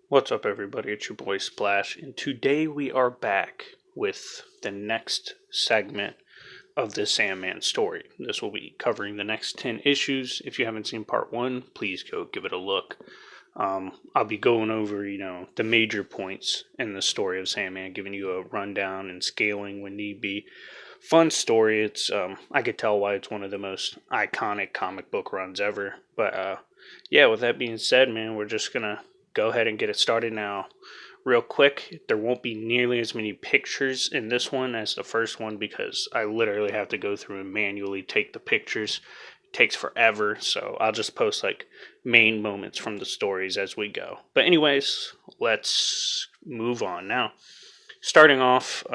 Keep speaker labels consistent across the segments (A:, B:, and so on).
A: What's up, everybody? It's your boy Splash, and today we are back with the next segment of the Sandman story. This will be covering the next 10 issues. If you haven't seen part one, please go give it a look. I'll be going over, the major points in the story of Sandman, giving you a rundown and scaling when need be. Fun story. I could tell why it's one of the most iconic comic book runs ever. But yeah, with that being said, man, we're just gonna go ahead and get it started now. Real quick, there won't be nearly as many pictures in this one as the first one because I literally have to go through and manually take the pictures. It takes forever, so I'll just post like main moments from the stories as we go. But anyways, let's move on now. Starting off,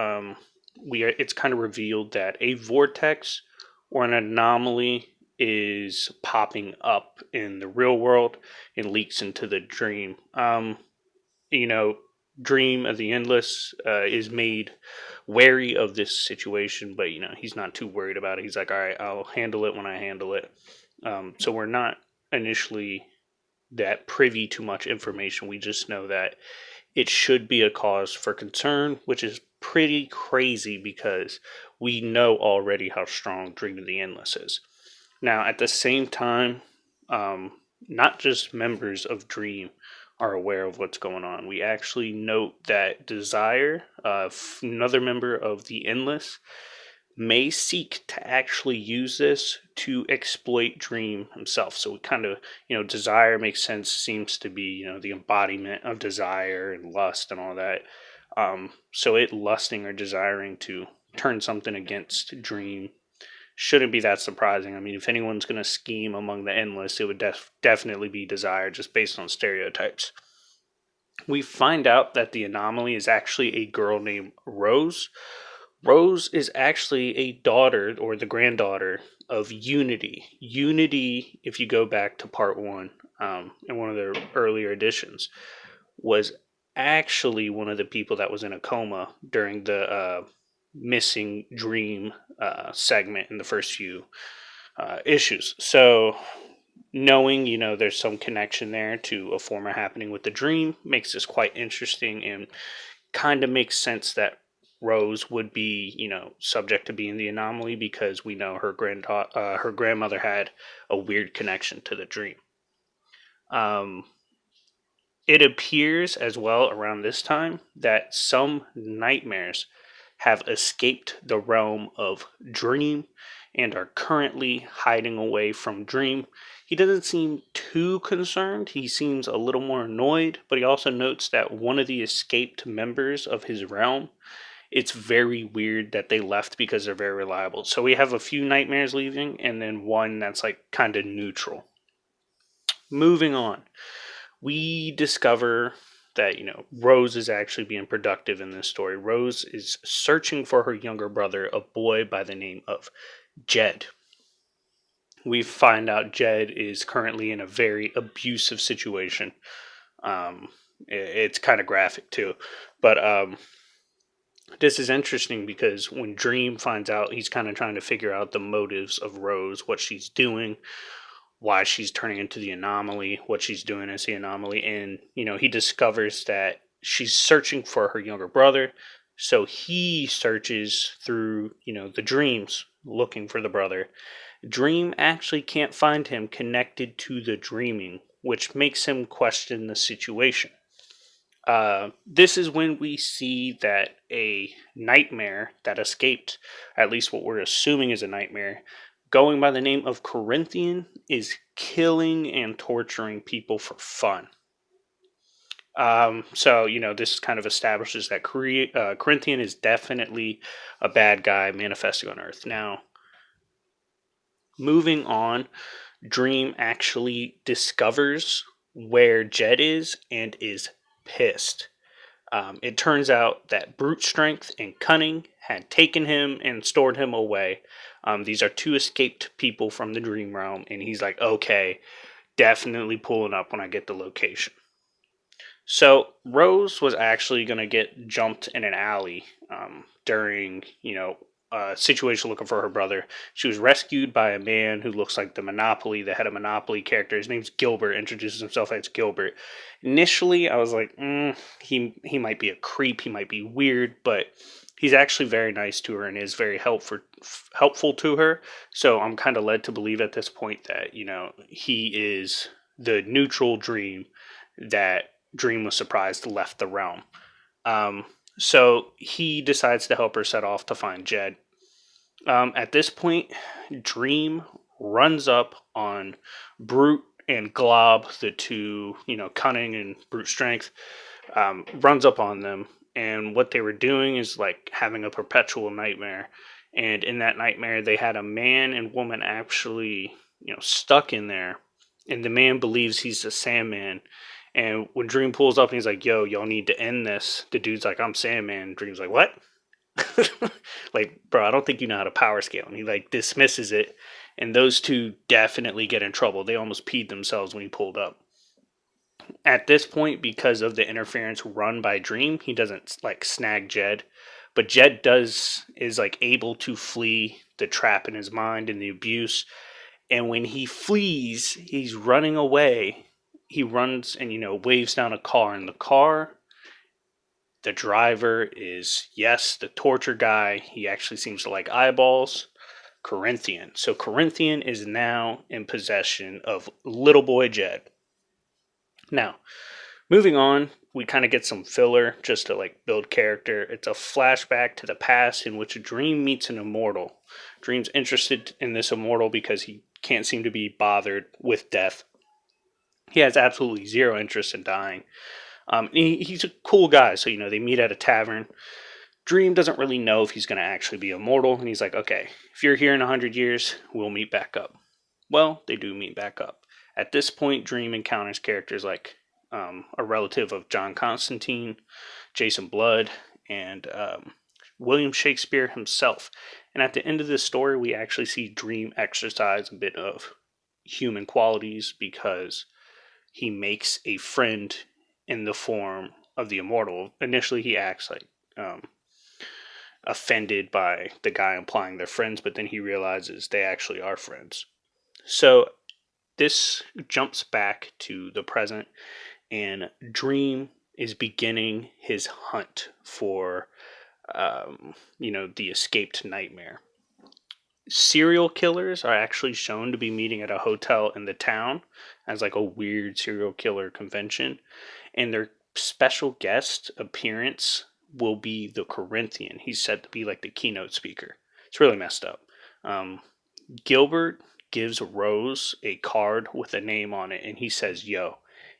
A: it's kind of revealed that a vortex or an anomaly is popping up in the real world and leaks into the dream. You know, Dream of the Endless is made wary of this situation, but he's not too worried about it. He's like, all right, I'll handle it when I handle it. So we're not initially that privy to much information. We just know that it should be a cause for concern, which is pretty crazy because we know already how strong Dream of the Endless is. Now, at the same time, not just members of Dream are aware of what's going on. We actually note that Desire, another member of the Endless, may seek to actually use this to exploit Dream himself. So we kind of, Desire makes sense, seems to be, the embodiment of desire and lust and all that. So it lusting or desiring to turn something against Dream shouldn't be that surprising. I mean, if anyone's going to scheme among the Endless, it would definitely be Desire, just based on stereotypes. We find out that the anomaly is actually a girl named Rose. Rose is actually a daughter or the granddaughter of Unity. Unity, if you go back to part one, in one of their earlier editions, was actually one of the people that was in a coma during the missing dream segment in the first few issues. So knowing, there's some connection there to a former happening with the dream makes this quite interesting and kind of makes sense that Rose would be, subject to being the anomaly because we know her grandmother had a weird connection to the dream. Um, it appears as well around this time that some nightmares have escaped the realm of Dream and are currently hiding away from Dream. He doesn't seem too concerned. He seems a little more annoyed, but he also notes that one of the escaped members of his realm, it's very weird that they left because they're very reliable. So we have a few nightmares leaving and then one that's like kind of neutral. Moving on, we discover that, Rose is actually being productive in this story. Rose is searching for her younger brother, a boy by the name of Jed. We find out Jed is currently in a very abusive situation. It's kind of graphic too, but this is interesting because when Dream finds out, he's kind of trying to figure out the motives of Rose, what she's doing, why she's turning into the anomaly, what she's doing as the anomaly, and he discovers that she's searching for her younger brother. So he searches through, the dreams looking for the brother. Dream actually can't find him connected to the dreaming, which makes him question the situation. This is when we see that a nightmare that escaped, at least what we're assuming is a nightmare, going by the name of Corinthian, is killing and torturing people for fun. So, this kind of establishes that Corinthian is definitely a bad guy manifesting on Earth. Now, moving on, Dream actually discovers where Jed is and is pissed. It turns out that brute strength and cunning had taken him and stored him away. These are two escaped people from the dream realm, and he's like, okay, definitely pulling up when I get the location. So Rose was actually going to get jumped in an alley during, situation looking for her brother. She was rescued by a man who looks like the head of Monopoly character. His name's Gilbert, introduces himself as Gilbert. Initially, I was like, he might be a creep, he might be weird, but he's actually very nice to her and is very helpful to her. So I'm kind of led to believe at this point that, he is the neutral Dream that Dream was surprised left the realm. So he decides to help her set off to find Jed. At this point, Dream runs up on Brute and Glob, the two, cunning and brute strength, runs up on them. And what they were doing is like having a perpetual nightmare. And in that nightmare, they had a man and woman actually, stuck in there. And the man believes he's the Sandman. And when Dream pulls up and he's like, yo, y'all need to end this, the dude's like, I'm Sandman. Dream's like, what? Like, bro, I don't think you know how to power scale. And he like dismisses it. And those two definitely get in trouble. They almost peed themselves when he pulled up. At this point, because of the interference run by Dream, he doesn't like snag Jed. But Jed is like able to flee the trap in his mind and the abuse. And when he flees, he's running away. He runs and, waves down a car. In the car, the driver is, yes, the torture guy. He actually seems to like eyeballs. Corinthian. So Corinthian is now in possession of little boy Jed. Now, moving on, we kind of get some filler just to like build character. It's a flashback to the past in which a Dream meets an immortal. Dream's interested in this immortal because he can't seem to be bothered with death. He has absolutely zero interest in dying. He's a cool guy, so they meet at a tavern. Dream doesn't really know if he's going to actually be immortal, and he's like, okay, if you're here in 100 years, we'll meet back up. Well, they do meet back up. At this point, Dream encounters characters like a relative of John Constantine, Jason Blood, and William Shakespeare himself. And at the end of this story, we actually see Dream exercise a bit of human qualities because he makes a friend in the form of the immortal. Initially, he acts like offended by the guy implying they're friends, but then he realizes they actually are friends. So this jumps back to the present, and Dream is beginning his hunt for, the escaped nightmare. Serial killers are actually shown to be meeting at a hotel in the town as like a weird serial killer convention, and their special guest appearance will be the Corinthian. He's said to be like the keynote speaker. It's really messed up. Gilbert gives Rose a card with a name on it, and he says, yo,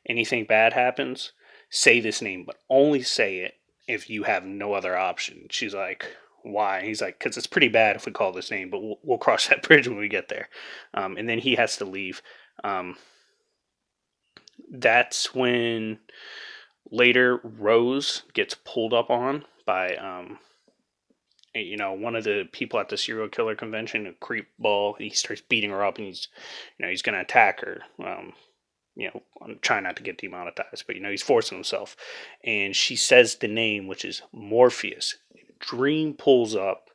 A: anything bad happens, say this name, but only say it if you have no other option. She's like, why? He's like, because it's pretty bad if we call this name, but we'll cross that bridge when we get there. And then he has to leave. That's when later Rose gets pulled up on by one of the people at the serial killer convention, a creep ball. He starts beating her up, and he's going to attack her. I'm trying not to get demonetized, but he's forcing himself. And she says the name, which is Morpheus. Dream pulls up,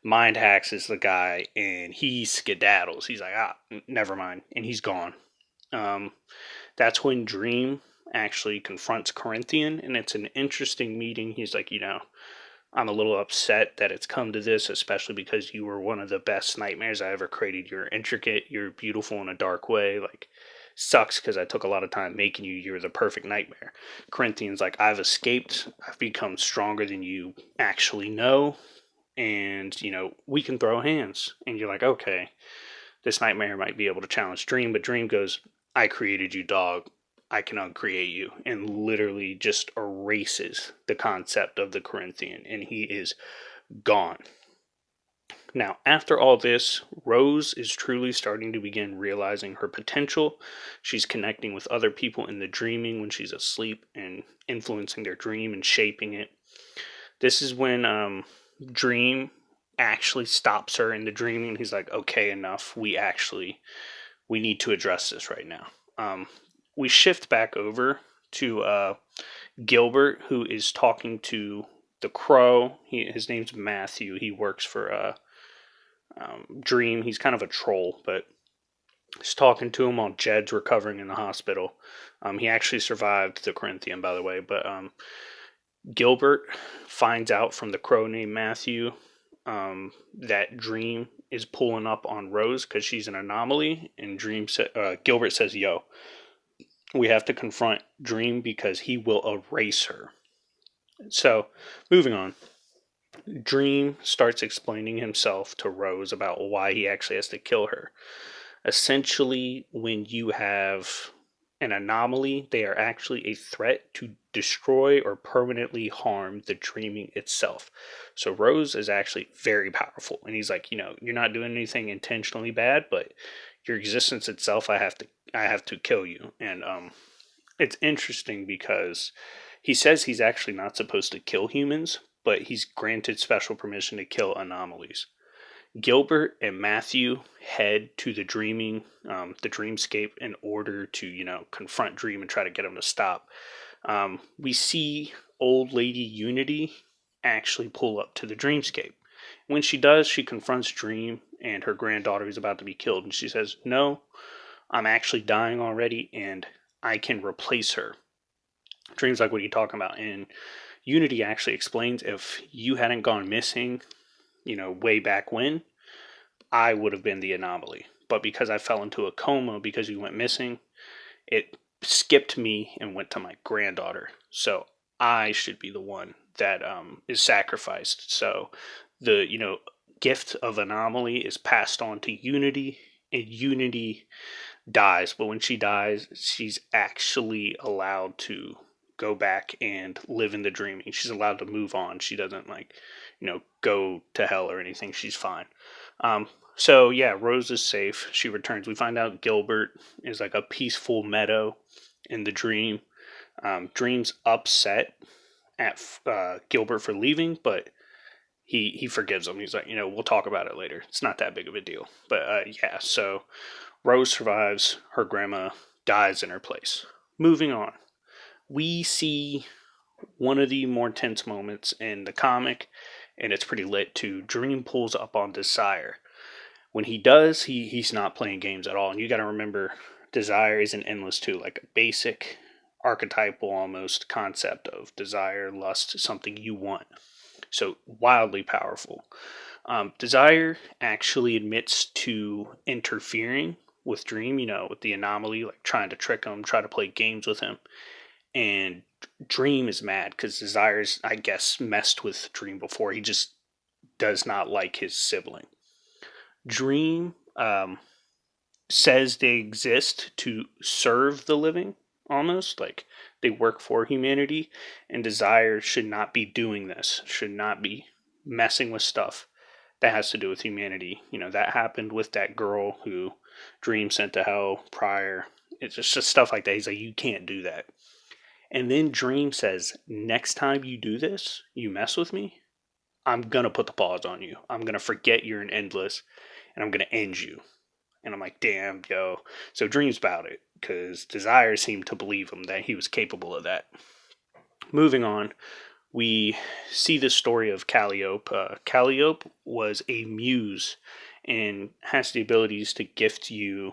A: mind hacks is the guy, and he skedaddles. He's like, never mind, and he's gone. That's when Dream actually confronts Corinthian, and it's an interesting meeting. He's like, I'm a little upset that it's come to this, especially because you were one of the best nightmares I ever created. You're intricate, you're beautiful in a dark way. Like, sucks because I took a lot of time making you. You're the perfect nightmare. Corinthian's like, I've escaped. I've become stronger than you actually know. And, we can throw hands. And you're like, okay, this nightmare might be able to challenge Dream. But Dream goes, I created you, dog. I can uncreate you. And literally just erases the concept of the Corinthian. And he is gone. Now, after all this, Rose is truly starting to begin realizing her potential. She's connecting with other people in the dreaming when she's asleep and influencing their dream and shaping it. This is when Dream actually stops her in the dreaming. He's like, okay, enough. We need to address this right now. We shift back over to Gilbert, who is talking to the Crow. His name's Matthew. He works for Dream. He's kind of a troll, but he's talking to him while Jed's recovering in the hospital. He actually survived the Corinthian, by the way, but Gilbert finds out from the Crow named Matthew that Dream is pulling up on Rose because she's an anomaly, and Gilbert says, "Yo, we have to confront Dream because he will erase her." So, moving on. Dream starts explaining himself to Rose about why he actually has to kill her. Essentially, when you have an anomaly, they are actually a threat to destroy or permanently harm the dreaming itself. So Rose is actually very powerful, and he's like, you're not doing anything intentionally bad, but your existence itself, I have to kill you. And it's interesting because he says he's actually not supposed to kill humans, but he's granted special permission to kill anomalies. Gilbert and Matthew head to the dreamscape in order to, confront Dream and try to get him to stop. We see old lady Unity actually pull up to the dreamscape. When she does, she confronts Dream and her granddaughter who's about to be killed, and she says, "No, I'm actually dying already, and I can replace her." Dream's like, "What are you talking about?" And Unity actually explains, if you hadn't gone missing, way back when, I would have been the anomaly. But because I fell into a coma because you went missing, it skipped me and went to my granddaughter. So I should be the one that is sacrificed. So the gift of anomaly is passed on to Unity, and Unity dies. But when she dies, she's actually allowed to go back and live in the dreaming. She's allowed to move on. She doesn't go to hell or anything. She's fine. So yeah, Rose is safe. She returns. We find out Gilbert is like a peaceful meadow in the dream. Dream's upset at Gilbert for leaving, but he forgives him. He's like, we'll talk about it later. It's not that big of a deal. But yeah, so Rose survives. Her grandma dies in her place. Moving on. We see one of the more tense moments in the comic, and it's pretty lit too. Dream pulls up on Desire. When he does, he's not playing games at all. And you got to remember, Desire isn't endless too. Like a basic archetypal almost concept of desire, lust, something you want. So wildly powerful. Desire actually admits to interfering with Dream, with the anomaly, like trying to trick him, try to play games with him. And Dream is mad because Desire's, I guess, messed with Dream before. He just does not like his sibling. Dream says they exist to serve the living, almost like they work for humanity, and Desire should not be doing this, should not be messing with stuff that has to do with humanity. That happened with that girl who Dream sent to hell prior. It's just stuff like that. He's like, you can't do that. And then Dream says, next time you do this, you mess with me, I'm going to put the pause on you. I'm going to forget you're an endless, and I'm going to end you. And I'm like, damn, yo. So Dream's about it, because Desire seemed to believe him that he was capable of that. Moving on, we see the story of Calliope. Calliope was a muse and has the abilities to gift you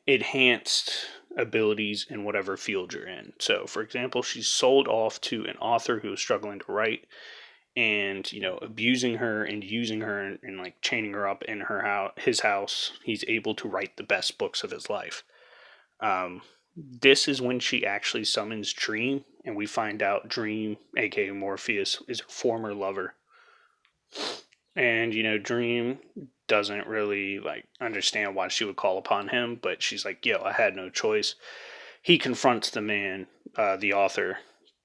A: enhanced abilities in whatever field you're in. So, for example, she's sold off to an author who is struggling to write, and abusing her and using her and like chaining her up in his house. He's able to write the best books of his life. This is when she actually summons Dream, and we find out Dream, aka Morpheus, is her former lover. And Dream doesn't really understand why she would call upon him, but she's like, yo, I had no choice. He confronts the man, the author,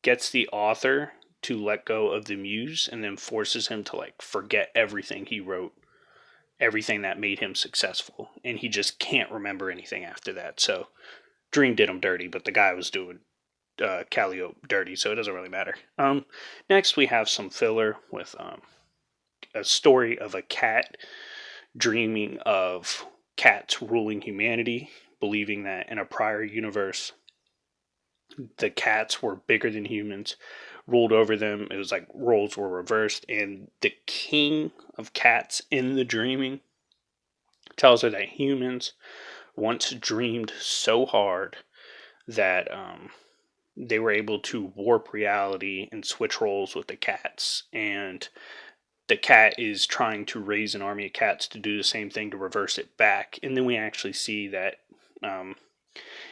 A: gets the author to let go of the muse, and then forces him to forget everything he wrote, everything that made him successful, and he just can't remember anything after that. So Dream did him dirty, but the guy was doing Calliope dirty, so it doesn't really matter. Next we have some filler with a story of a cat dreaming of cats ruling humanity, believing that in a prior universe the cats were bigger than humans, ruled over them. It was like roles were reversed, and the king of cats in the dreaming tells her that humans once dreamed so hard that they were able to warp reality and switch roles with the cats. And the cat is trying to raise an army of cats to do the same thing to reverse it back. And then we actually see that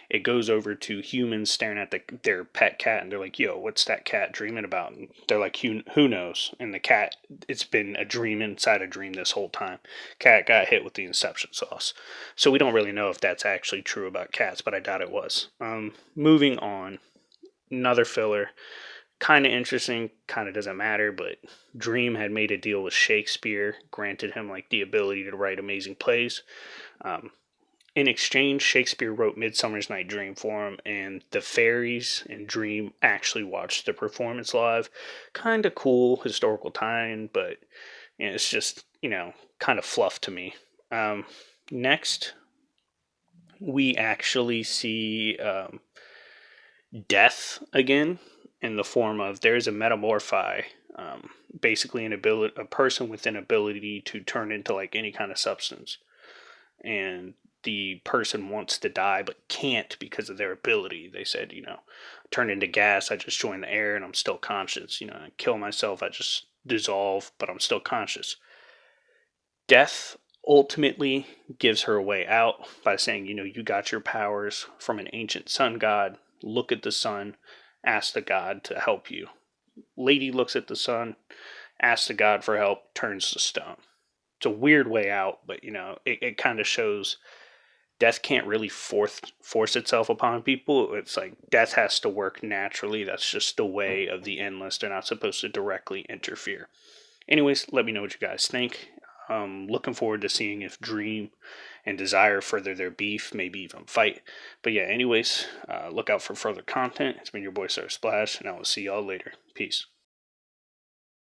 A: it goes over to humans staring at their pet cat, and they're like, yo, what's that cat dreaming about? And they're like, who knows? And the cat, it's been a dream inside a dream this whole time. Cat got hit with the inception sauce. So we don't really know if that's actually true about cats, but I doubt it was. Moving on, another filler. Kind of interesting, kind of doesn't matter, but Dream had made a deal with Shakespeare, granted him like the ability to write amazing plays. In exchange, Shakespeare wrote Midsummer's Night Dream for him, and the fairies in Dream actually watched the performance live. Kind of cool historical tie-in, but it's just, kind of fluff to me. Next, we actually see death again in the form of there's a metamorphi, basically a person with an ability to turn into like any kind of substance. And the person wants to die but can't because of their ability. They said, turn into gas, I just join the air and I'm still conscious. I kill myself, I just dissolve, but I'm still conscious. Death ultimately gives her a way out by saying, you got your powers from an ancient sun god. Look at the sun, ask the god to help you. Lady looks at the sun, asks the god for help, turns to stone. It's a weird way out, but it kind of shows death can't really force itself upon people. It's like death has to work naturally. That's just the way of the endless. They're not supposed to directly interfere. Anyways, let me know what you guys think. Looking forward to seeing if Dream and Desire further their beef, maybe even fight. But yeah, anyways, look out for further content. It's been your boy Sir Splash, and I will see y'all later. Peace.